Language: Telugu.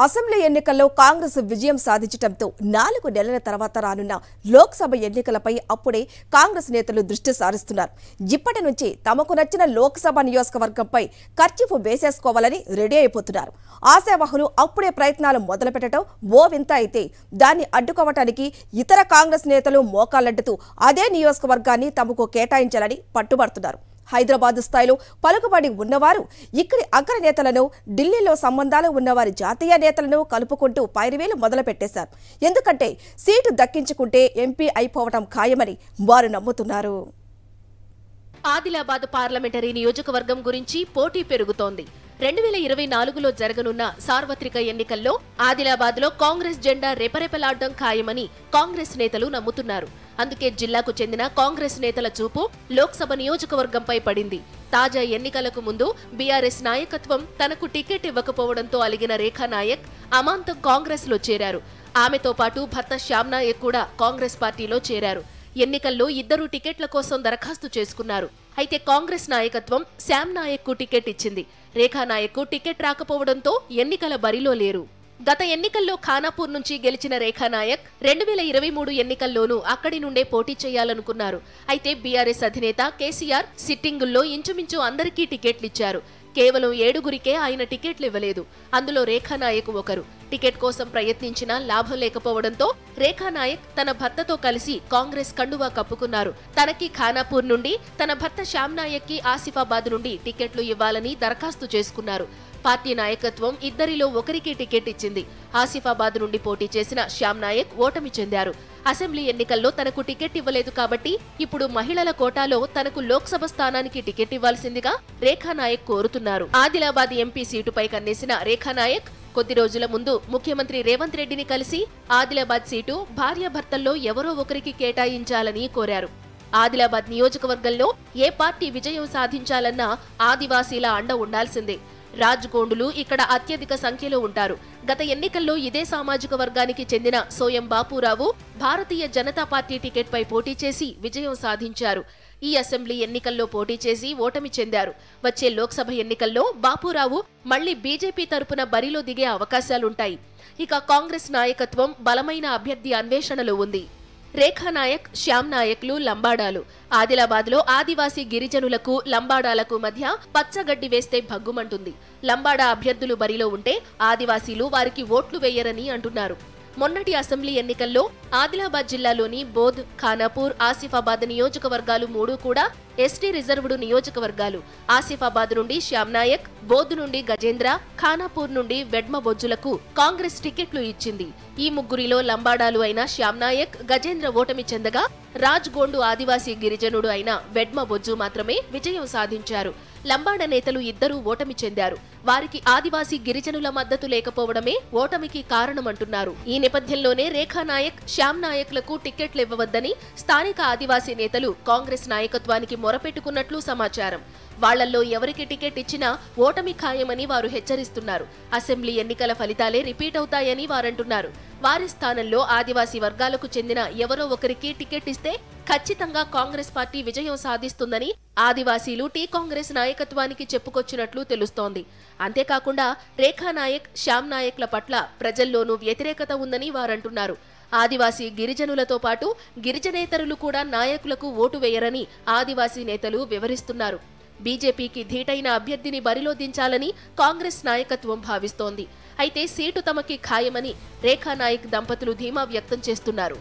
అసెంబ్లీ ఎన్నికల్లో కాంగ్రెస్ విజయం సాధించడంతో 4 నెలల తర్వాత రానున్న లోక్సభ ఎన్నికలపై అప్పుడే కాంగ్రెస్ నేతలు దృష్టి సారిస్తున్నారు. ఇప్పటి నుంచి తమకు నచ్చిన లోక్సభ నియోజకవర్గంపై కర్చీఫ్ వేసేసుకోవాలని రెడీ అయిపోతున్నారు. ఆశావహులు అప్పుడే ప్రయత్నాలు మొదలుపెట్టడం ఓ వింత అయితే దాన్ని అడ్డుకోవటానికి ఇతర కాంగ్రెస్ నేతలు మోకాలడ్డుతూ అదే నియోజకవర్గాన్ని తమకు కేటాయించాలని పట్టుబడుతున్నారు. హైదరాబాద్ స్థాయిలో పలుకుబడి ఉన్నవారు ఇక్కడి అగ్ర నేతలను, ఢిల్లీలో సంబంధాలు ఉన్నవారి జాతీయ నేతలను కలుపుకుంటూ పైరువేలు మొదలుపెట్టేశారు. ఎందుకంటే సీటు దక్కించుకుంటే ఎంపీ అయిపోవటం ఖాయమని వారు నమ్ముతున్నారు. ఆదిలాబాద్ పార్లమెంటరీ నియోజకవర్గం గురించి పోటీ పెరుగుతోంది. 2024లో జరగనున్న సార్వత్రిక ఎన్నికల్లో ఆదిలాబాద్లో కాంగ్రెస్ జెండా రెపరెపలాడడం ఖాయమని కాంగ్రెస్ నేతలు నమ్ముతున్నారు. అందుకే జిల్లాకు చెందిన కాంగ్రెస్ నేతల చూపు లోక్సభ నియోజకవర్గంపై పడింది. తాజా ఎన్నికలకు ముందు బీఆర్ఎస్ నాయకత్వం తనకు టికెట్ ఇవ్వకపోవడంతో అలిగిన రేఖా నాయక్ అమాంతం కాంగ్రెస్ లో చేరారు. ఆమెతో పాటు భర్త శ్యామ్ నాయక్ కూడా కాంగ్రెస్ పార్టీలో చేరారు. ఎన్నికల్లో ఇద్దరు టికెట్ల కోసం దరఖాస్తు చేసుకున్నారు. అయితే కాంగ్రెస్ నాయకత్వం శ్యామ్ నాయక్ కు టికెట్ ఇచ్చింది. రేఖా నాయక్ కు టికెట్ రాకపోవడంతో ఎన్నికల బరిలో లేరు. గత ఎన్నికల్లో ఖానాపూర్ నుంచి గెలిచిన రేఖా నాయక్ 2023 ఎన్నికల్లోనూ అక్కడి నుండే పోటీ చేయాలనుకున్నారు. అయితే బీఆర్ఎస్ అధినేత కేసీఆర్ సిట్టింగుల్లో ఇంచుమించు అందరికీ టికెట్లిచ్చారు. కేవలం 7గురికే ఆయన టికెట్లు ఇవ్వలేదు. అందులో రేఖా నాయక్ ఒకరు. టికెట్ కోసం ప్రయత్నించినా లాభం లేకపోవడంతో రేఖా నాయక్ తన భర్తతో కలిసి కాంగ్రెస్ కండువా కప్పుకున్నారు. తనకి ఖానాపూర్ నుండి, తన భర్త శ్యామ్ నాయక్ కి ఆసిఫాబాద్ నుండి టికెట్లు ఇవ్వాలని దరఖాస్తు చేసుకున్నారు. పార్టీ నాయకత్వం ఇద్దరిలో ఒకరికి టికెట్ ఇచ్చింది. ఆసిఫాబాద్ నుండి పోటీ చేసిన శ్యామ్ నాయక్ ఓటమి చెందారు. అసెంబ్లీ ఎన్నికల్లో తనకు టికెట్ ఇవ్వలేదు కాబట్టి ఇప్పుడు మహిళల కోటాలో తనకు లోక్సభ స్థానానికి టికెట్ ఇవ్వాల్సిందిగా రేఖా నాయక్ కోరుతున్నారు. ఆదిలాబాద్ ఎంపీ సీటుపై కన్నేసిన రేఖా నాయక్ కొద్ది రోజుల ముందు ముఖ్యమంత్రి రేవంత్ రెడ్డిని కలిసి ఆదిలాబాద్ సీటు భార్యాభర్తల్లో ఎవరో ఒకరికి కేటాయించాలని కోరారు. ఆదిలాబాద్ నియోజకవర్గంలో ఏ పార్టీ విజయం సాధించాలన్నా ఆదివాసీల అండ ఉండాల్సిందే. రాజ్గోండులు ఇక్కడ అత్యధిక సంఖ్యలో ఉంటారు. గత ఎన్నికల్లో ఇదే సామాజిక వర్గానికి చెందిన సోయం బాపురావు భారతీయ జనతా పార్టీ టికెట్ పై పోటీ చేసి విజయం సాధించారు. ఈ అసెంబ్లీ ఎన్నికల్లో పోటీ చేసి ఓటమి చెందారు. వచ్చే లోక్సభ ఎన్నికల్లో బాపురావు మళ్లీ బీజేపీ తరపున బరిలో దిగే అవకాశాలుంటాయి. ఇక కాంగ్రెస్ నాయకత్వం బలమైన అభ్యర్థి అన్వేషణలో ఉంది. రేఖా నాయక్, శ్యామ్ నాయక్లు లంబాడాలు. ఆదిలాబాద్లో ఆదివాసీ గిరిజనులకు, లంబాడాలకు మధ్య పచ్చగడ్డి వేస్తే భగ్గుమంటుంది. లంబాడా అభ్యర్థులు బరిలో ఉంటే ఆదివాసీలు వారికి ఓట్లు వేయరని అంటున్నారు. మొన్నటి అసెంబ్లీ ఎన్నికల్లో ఆదిలాబాద్ జిల్లాలోని బోధ్, ఖానాపూర్, ఆసిఫాబాద్ నియోజకవర్గాలు 3 కూడా ఎస్టీ రిజర్వ్డ్ నియోజకవర్గాలు. ఆసిఫాబాద్ నుండి శ్యామ్ నాయక్, బోధ్ నుండి గజేంద్ర, ఖానాపూర్ నుండి వెడ్మ బొజ్జులకు కాంగ్రెస్ టికెట్లు ఇచ్చింది. ఈ ముగ్గురిలో లంబాడాలు అయిన శ్యామ్ నాయక్, గజేంద్ర ఓటమి చెందగా రాజ్గోండు ఆదివాసీ గిరిజనుడు అయిన వెడ్మ బొజ్జు మాత్రమే విజయం సాధించారు. లంబాడ నేతలు ఇద్దరూ ఓటమి చెందారు. వారికి ఆదివాసీ గిరిజనుల మద్దతు లేకపోవడమే ఓటమికి కారణమంటున్నారు. ఈ నేపథ్యంలోనే రేఖా నాయక్, శ్యామ్ నాయక్లకు టికెట్లు ఇవ్వవద్దని స్థానిక ఆదివాసీ నేతలు కాంగ్రెస్ నాయకత్వానికి మొరపెట్టుకున్నట్లు సమాచారం. వాళ్లల్లో ఎవరికి టికెట్ ఇచ్చినా ఓటమి ఖాయమని వారు హెచ్చరిస్తున్నారు. అసెంబ్లీ ఎన్నికల ఫలితాలే రిపీట్ అవుతాయని వారంటున్నారు. వారి స్థానంలో ఆదివాసీ వర్గాలకు చెందిన ఎవరో ఒకరికి టికెట్ ఇస్తే ఖచ్చితంగా కాంగ్రెస్ పార్టీ విజయం సాధిస్తుందని ఆదివాసీలు టీ కాంగ్రెస్ నాయకత్వానికి చెప్పుకొచ్చినట్లు తెలుస్తోంది. అంతేకాకుండా రేఖా నాయక్, శ్యామ్ నాయక్ల పట్ల ప్రజల్లోనూ వ్యతిరేకత ఉందని వారంటున్నారు. ఆదివాసీ గిరిజనులతో పాటు గిరిజనేతరులు కూడా నాయకులకు ఓటు వేయరని ఆదివాసీ నేతలు వివరిస్తున్నారు. బీజేపీకి ధీటైన అభ్యర్థిని బరిలో దించాలని కాంగ్రెస్ నాయకత్వం భావిస్తోంది. అయితే సీటు తమకి ఖాయమని రేఖా నాయక్ దంపతులు ధీమా వ్యక్తం చేస్తున్నారు.